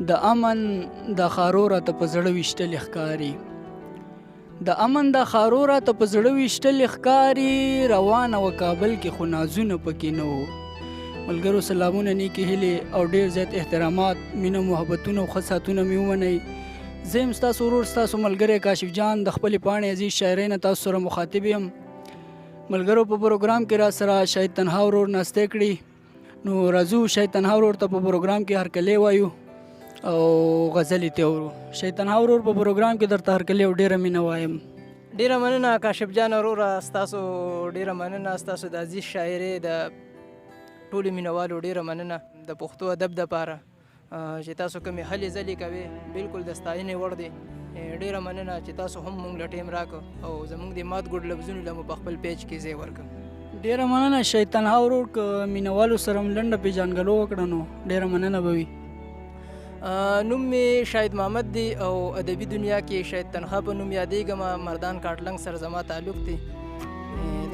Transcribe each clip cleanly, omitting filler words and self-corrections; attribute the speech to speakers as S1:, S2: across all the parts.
S1: د امن د خارو راته په زړه ویشتل ښکاري د امن د خارو راته په زړه ویشتل ښکاري روانه و کابل کې خو نازونه پکې نه وو ملګرو سلامونه نیکې هیلې او ډېر زیات احترامات مینه محبتونه او ښه ساعتونه مې ومنئ زه یم ستاسو ورور ستاسو ملګری کاشف جان د خپلې پاڼې عزیز شاعرۍ نه تاسو سره مخاطب یم ملګرو په پروګرام کې را سره شاید تنها ورور ناستی کړي نو راځو شاید تنها ورور ته په پروګرام کې هرکلی وایو او غزلې ته ورو شاید تنها ورور په پروګرام کې درته هرکلی او ډېره مینه وایم
S2: ډېره مننه کاشف جان وروره ستاسو ډېره مننه ستاسو د عزیز شاعرۍ د ټولو مینوالو ډېره مننه د پښتو ادب دپاره چې تاسو کومې هلې ځلې کوې بالکل د ستاینې وړ دی ډېره مننه چې تاسو هم موږ له ټیم راکړه او زموږ د مات ګوډ لفظونو له مو په خپل پیج کې ځای ورکړه
S1: ډېره مننه شاید تنها ورور که مینوالو سره م لنډه پیژانګلو وکړه نو ډېره مننه به وي
S2: نوم مې شاید محمد دی او ادبي دنیا کې شاید تنها په نوم یادېږم مردان کاټلنګ سره زما تعلق دی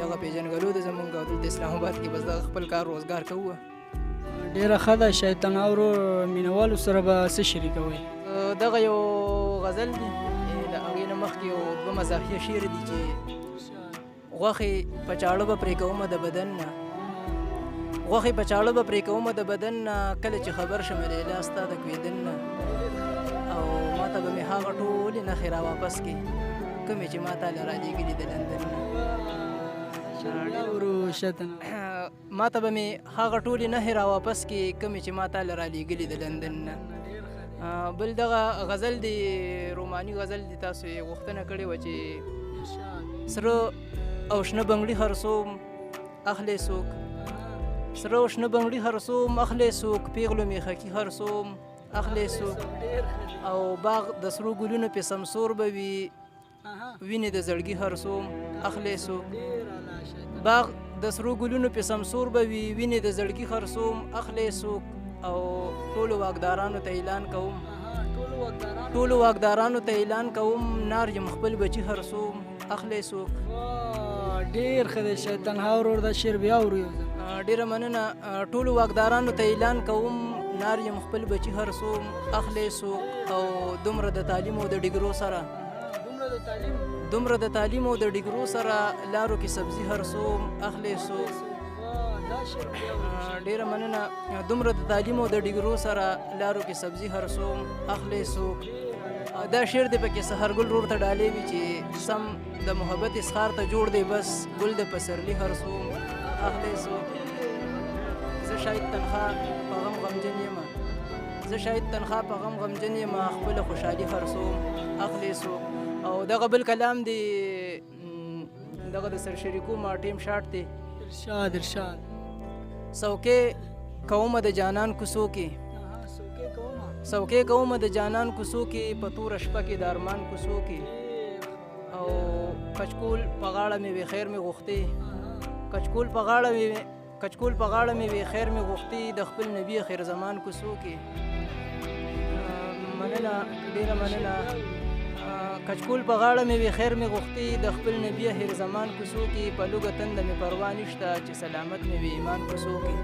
S2: دغه پیژنګلو د زموږ او دلته اسلام آباد کې بس دغه خپل کار روزګار کوو
S1: ډېره ښه ده شاید تنها ورور مینوالو سره به څه شریکوئ
S2: دغه یو غزل دی د هغې نه مخکې یو دوه مزاحیه شعر دي چې غوښې په چاړه به پرې کومه د بدن نه غوښې په چاړه به پرې کومه د بدن نه کله چې خبر شم لیلا ستا د کوېدن نه او ما ته به مې هغه ټولې نښې را واپس کړي کومې چې ما تا له رالیږلي د لندن نه ما ته به مې هغه ټولې نښې را واپس کړي کومې چې ما تا له رالیږلي د لندن نه بل دغه غزل دی روماني غزل دی تاسو یې غوښتنه کړې وه چې سره او شنه بنګړي هرڅوم اخلی څوک سره او شنه بنګړي هرڅوم اخلی څوک پیغلو میخکي هرڅوم اخلی څوک او باغ د سرو ګلونو پې سمسور به وي وینې د زړګي هرڅوم اخلی څوک باغ د سرو ګلونو پې سمسور به وي وینې د زړګي هرڅوم اخلی څوک او ټولو واکدارانو ته اعلان کوم ټولو واکدارانو ته اعلان کوم نار یم خپل بچي هرڅوم اخلی څوک
S1: ډېر ښه دی شاید تنها ورور دا شعر بیا ورو
S2: ډېره مننه ټولو واکدارانو ته اعلان کوم نار یم خپل بچي هرڅوم اخلی څوک او دومره د تعلیم او د ډګرو سره دومره د تعلیم او د ډګرو سره لارو کې سبزي هرڅوم اخلی څوک ډېره مننه دومره د تعلیم او د ډګرو سره لارو کې سبزي هرڅوم اخلی څوک دا شعر دی پکې سحرګل رور ته ډالې وي چې سم د محبت اسخار ته جوړ دی بس ګل د پسرلي هرڅوم اخلی څوک زه شاید تنها په غم غمجن یم زه شاید تنها په غم غمجن یم خپله خوشحالي هرڅوم اخلی څوک او دغه بل کلام دی دغه د سرشریکو ما ټیم شاټ دی
S1: ارشاد
S2: څوکې کومه د جانان کوڅو کې څوکې کومه د جانان کوڅو کې په توره شپه کې د ارمان کوڅو کې او کچکول په غاړه مې وي خیر مې غوښتې کچکول په غاړه مې وي خیر مې غوښتې د خپل نبي خیر زمان کوڅو کې مننه ډېره مننه کچکول په غاړه مې وي خیر مې غوښتې د خپل نبي خیر زمان کوڅو کې په لوږه تنده مې پروا نشته چې سلامت مې وي ایمان کوڅو کې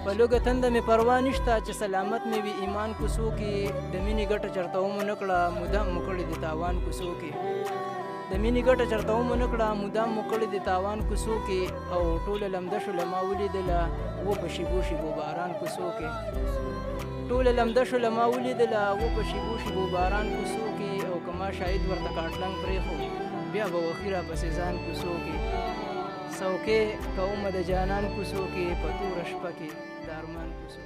S2: په لوږه تنده مې پروا نشته چې سلامت مې وي ایمان کوڅو کې د مینې ګټه چېرته ومو نه کړه مدام مو کړې د تاوان کوڅو کې د مینې ګټه چېرته ومو نه کړه مدام مو کړې د تاوان کوڅو کې او ټوله لمده شوله ما ولیدله و په شیبو شیبو باران کوڅو کې ټوله لمده شوله ما ولیدله و په شیبو شیبو باران کوڅو کې او که ما شاید ورته کاټلنګ پرېښو بیا به وښي را پسې ځان کوڅو کې څوکې کومه د جانان کوڅو کې په توره شپه کې د ارمان کوڅو